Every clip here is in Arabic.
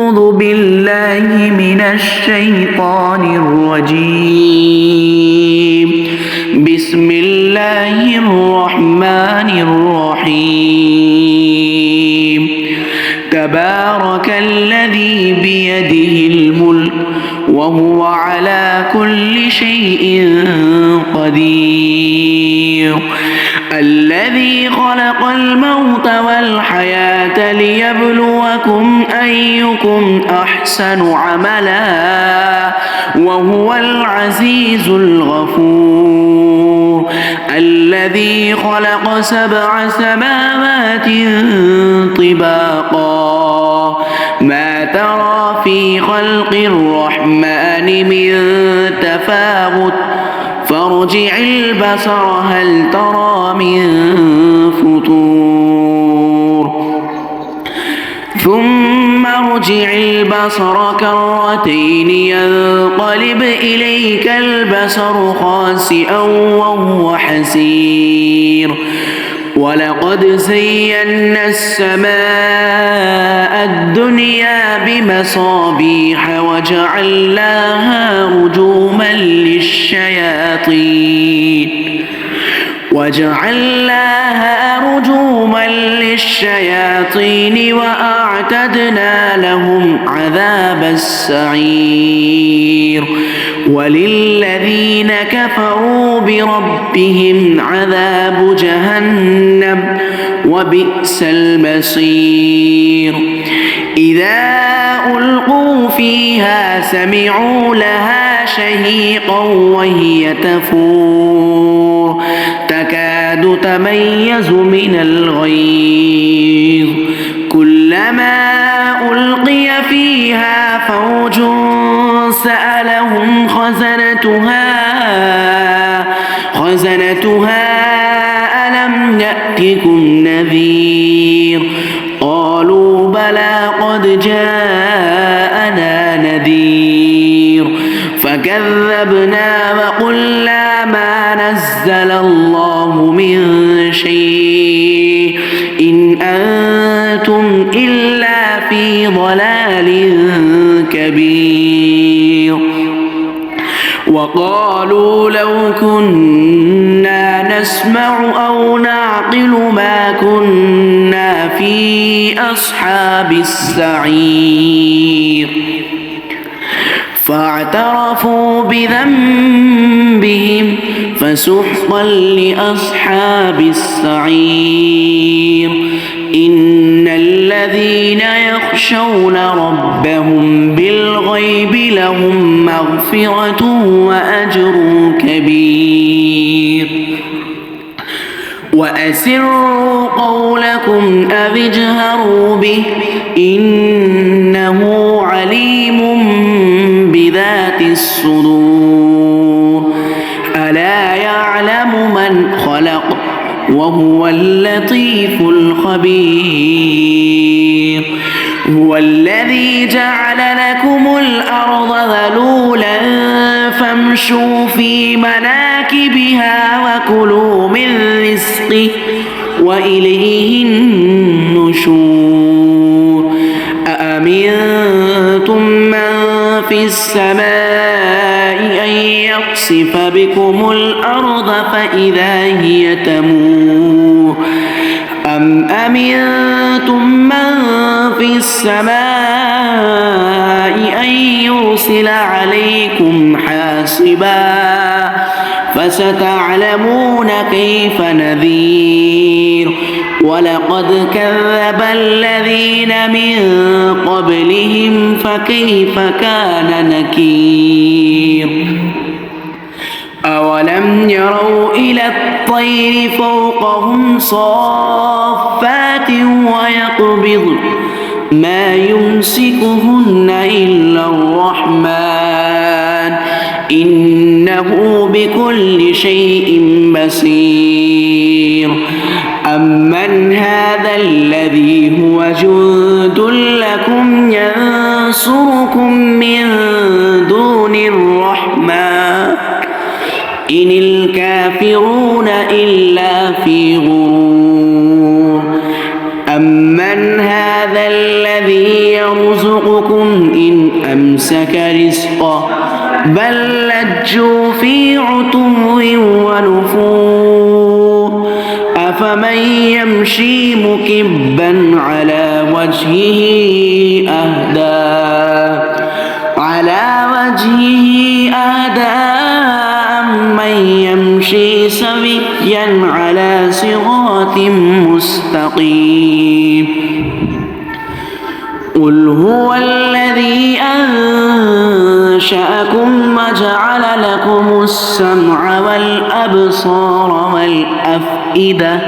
أعوذ بالله من الشيطان الرجيم. بسم الله الرحمن الرحيم. تبارك الذي بيده الملك وهو على كل شيء قدير. الذي خلق الموت والحياة ليبلوكم أيكم أحسن عملا وهو العزيز الغفور. الذي خلق 7 سماوات طباقا ما ترى في خلق الرحمن من تفاوت فارجع البصر هل ترى من فطور ثم ارجع البصر كرتين ينقلب إليك البصر خاسئا وهو حسير. ولقد زينا السماء الدنيا بمصابيح وجعلناها رجوما للشياطين وأعتدنا لهم عذاب السعير. وللذين كفروا بربهم عذاب جهنم وبئس المصير. إذا ألقوا فيها سمعوا لها شهيقا وهي تفور تكاد تميز من الغيظ. كلما ألقي فيها فوج سألهم خزنتها ألم يأتكم نذير قالوا بلى قد جاءنا نذير فكذبنا وقلنا ما نزل الله من شيء إن أنتم إلا في ضلال كبير. وقالوا لو كنا نسمع أو نعقل ما كنا في أصحاب السعير. فاعترفوا بذنبهم فسحقا لأصحاب السعير. إن الذين يخشون ربهم بالغيب لهم مغفرة وأجر كبير. وأسروا قولكم أو اجهروا به إنه عليم بذات الصدور. ألا يعلم من خلق وهو اللطيف الخبير. هو الذي جعل لكم الأرض ذلولا فامشوا في مناكبها وكلوا من رزقه وإليه النشور. أأمنتم من في السماء أن يخسف بكم الأرض فإذا هي تمور أم أمنتم من في السماء أن يرسل عليكم حاصبا فستعلمون كيف نذير. ولقد كذب الذين من قبلهم فكيف كان نكير. أولم يروا إلى الطير فوقهم صافات ويقبضن ما يمسكهن إلا الرحمن إنه بكل شيء بصير. أمن هذا الذي هو جند لكم ينصركم من دون الرحمن إن الكافرون إلا في غرور. أمن هذا الذي يرزقكم ربكم إن أمسك رزقه بل لجوا في عتو ونفور أفمن يمشي مكبا على وجهه أهدى أمن يمشي سويا على صراط مستقيم قل هو الذي أنشأكم وجعل لكم السمع والأبصار والأفئدة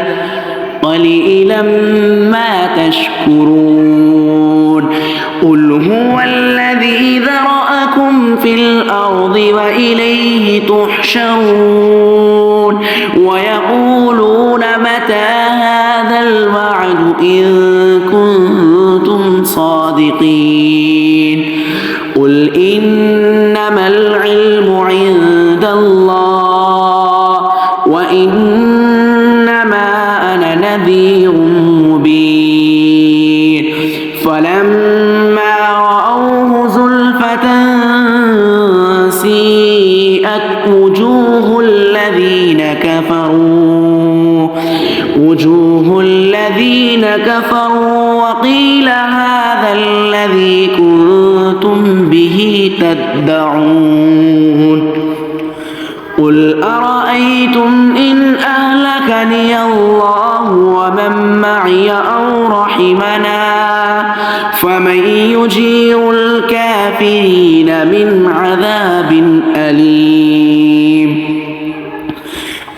قليلا ما تشكرون قل هو الذي ذرأكم في الأرض وإليه تحشرون ويقولون متى هذا الوعد إن كنتم صادقين قل إنما العلم عند الله وإنما أنا نذير مبين فلما رأوه زلفة سيئت وجوه الذين كفروا وقيل هذا الذي كنتم به تدعون قل أرأيتم إن أهلكني الله ومن معي أو رحمنا فمن يجير الكافرين من عذاب أليم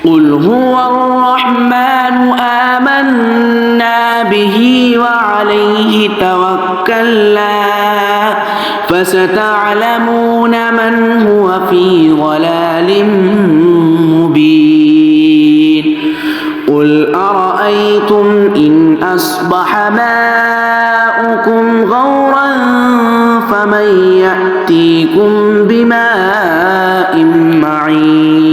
قل هو الرحمن آمنا به وعليه توكلنا فستعلمون من هو في ضلال مبين قل أرأيتم إن أصبح ماؤكم غورا فمن يأتيكم بماء معين